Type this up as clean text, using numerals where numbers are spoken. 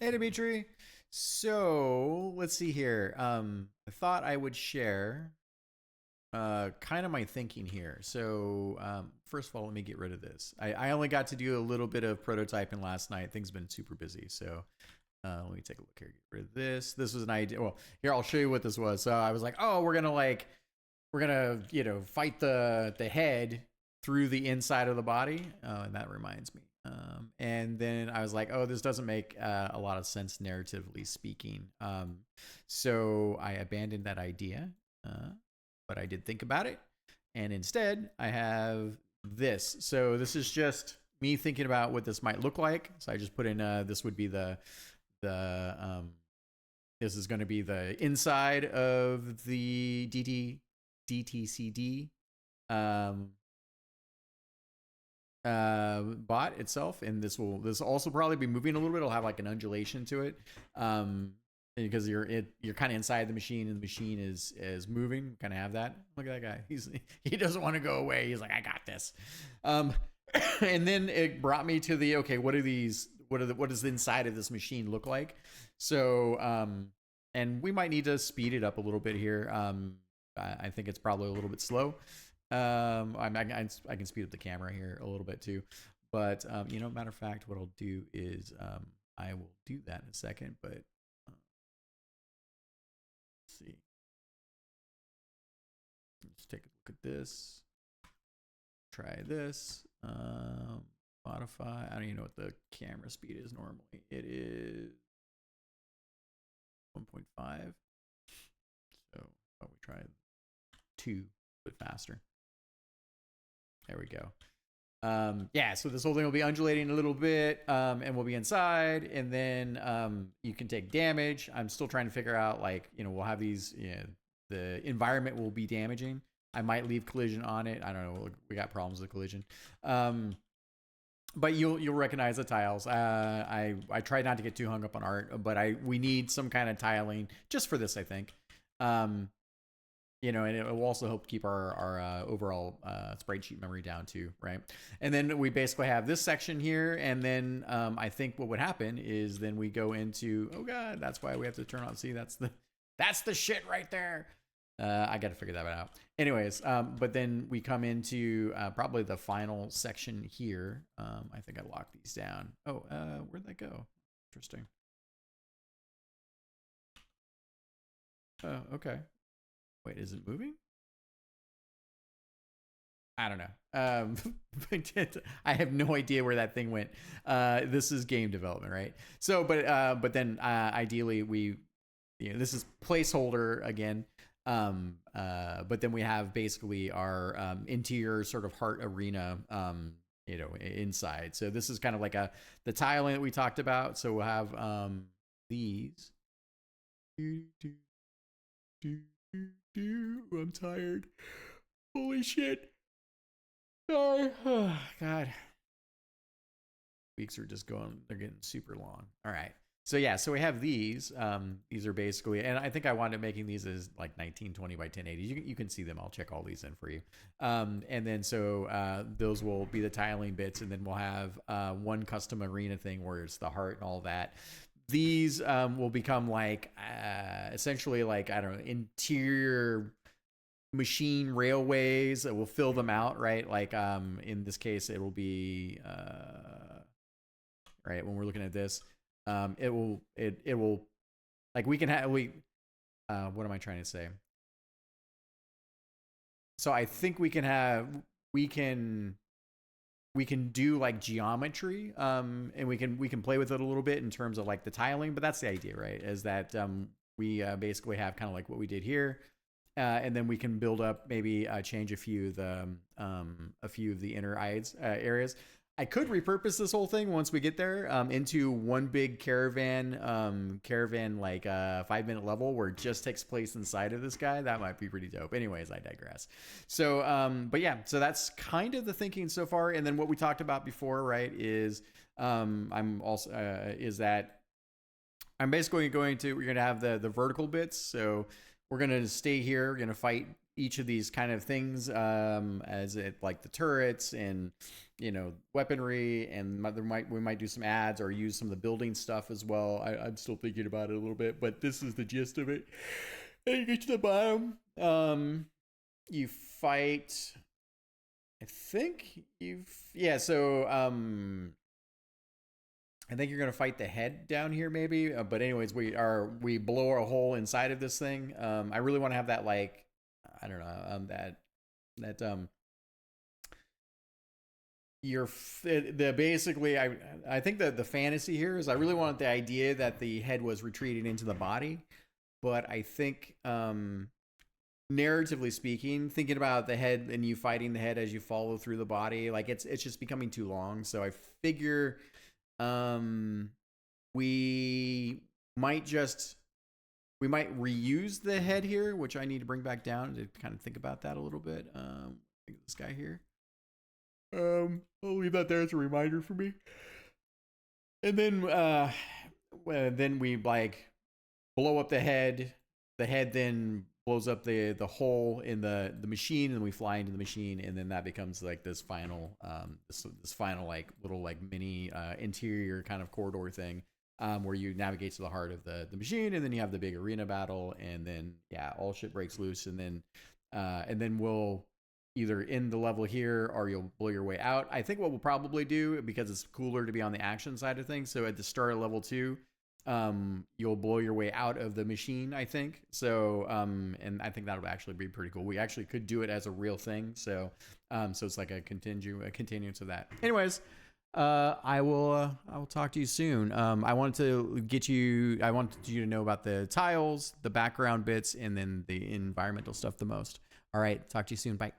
Hey, Dimitri. So let's see here. I thought I would share kind of my thinking here. So first of all, let me get rid of this. I only got to do a little bit of prototyping last night. Things have been super busy. So let me take a look here. Get rid of this. This was an idea. Well, here I'll show you what this was. So I was like, oh, we're gonna fight the head through the inside of the body. And that reminds me. And then I was like, oh, this doesn't make a lot of sense narratively speaking. So I abandoned that idea, but I did think about it. And instead, I have this. So this is just me thinking about what this might look like. So I just put in this would be the this is going to be the inside of the DTCD bot itself, and this also probably be moving a little bit. It'll have like an undulation to it, because you're kind of inside the machine, and the machine is moving. Kind of have that. Look at that guy. He doesn't want to go away. He's like, I got this. And then it brought me to the okay. What does the inside of this machine look like? So and we might need to speed it up a little bit here. I think it's probably a little bit slow. I can speed up the camera here a little bit too, but matter of fact, what I'll do is I will do that in a second. But let's see. Let's take a look at this. Try this. Modify. I don't even know what the camera speed is normally. It is 1.5. So we try 2 bit faster. There we go. Yeah, so this whole thing will be undulating a little bit, and we'll be inside, and then you can take damage. I'm still trying to figure out, we'll have these, the environment will be damaging. I might leave collision on it. I don't know. We got problems with collision. But you'll recognize the tiles. I tried not to get too hung up on art, but we need some kind of tiling just for this, I think. And it will also help keep our overall sprite sheet memory down too, right? And then we basically have this section here, and then I think what would happen is then we go into, oh god, that's why we have to turn on. See, that's the shit right there. I got to figure that out. Anyways, but then we come into probably the final section here. I think I locked these down. Oh, where'd that go? Interesting. Oh, okay. Wait, is it moving? I don't know. I have no idea where that thing went. This is game development, right? So, but then ideally this is placeholder again. But then we have basically our interior sort of heart arena, inside. So this is kind of like the tiling that we talked about. So we'll have these. I'm tired. Holy shit. Oh, God. Weeks are just they're getting super long. All right. So yeah, so we have these. These are basically, and I think I wanted making these as like 1920 by 1080. You can see them. I'll check all these in for you. And then so those will be the tiling bits, and then we'll have one custom arena thing where it's the heart and all that. These will become like essentially like, I don't know, interior machine railways that will fill them out, right? Like in this case, it will be right when we're looking at this. It will like we can have what am I trying to say? So I think we can do like geometry, and we can play with it a little bit in terms of like the tiling, but that's the idea, right? Is that we basically have kind of like what we did here, and then we can build up, maybe change a few of the inner areas. I could repurpose this whole thing once we get there into one big caravan like 5-minute level where it just takes place inside of this guy. That might be pretty dope. Anyways, I digress. So, but yeah, so that's kind of the thinking so far. And then what we talked about before, right, is is that I'm basically we're going to have the vertical bits. So we're going to stay here. We're going to fight each of these kind of things, as it like the turrets and weaponry, and we might do some ads or use some of the building stuff as well. I'm still thinking about it a little bit, but this is the gist of it. And you get to the bottom. You fight. I think So I think you're gonna fight the head down here, maybe. But anyways, we blow a hole inside of this thing. I really want to have that, like, I don't know, that you're the basically I think that the fantasy here is I really want the idea that the head was retreating into the body, but I think narratively speaking, thinking about the head and you fighting the head as you follow through the body, like it's just becoming too long. So I figure we might reuse the head here, which I need to bring back down to kind of think about that a little bit. This guy here. I'll leave that there as a reminder for me. And then we like blow up the head. The head then blows up the hole in the machine, and we fly into the machine, and then that becomes like this final this final like little like mini interior kind of corridor thing, where you navigate to the heart of the machine, and then you have the big arena battle, and then all shit breaks loose, and then we'll either end the level here or you'll blow your way out. I think what we'll probably do, because it's cooler to be on the action side of things, so at the start of level 2, you'll blow your way out of the machine, I think. So and I think that'll actually be pretty cool. We actually could do it as a real thing, so it's like a continuance of that. Anyways, I will talk to you soon. I wanted you to know about the tiles, the background bits, and then the environmental stuff the most. All right, talk to you soon. Bye.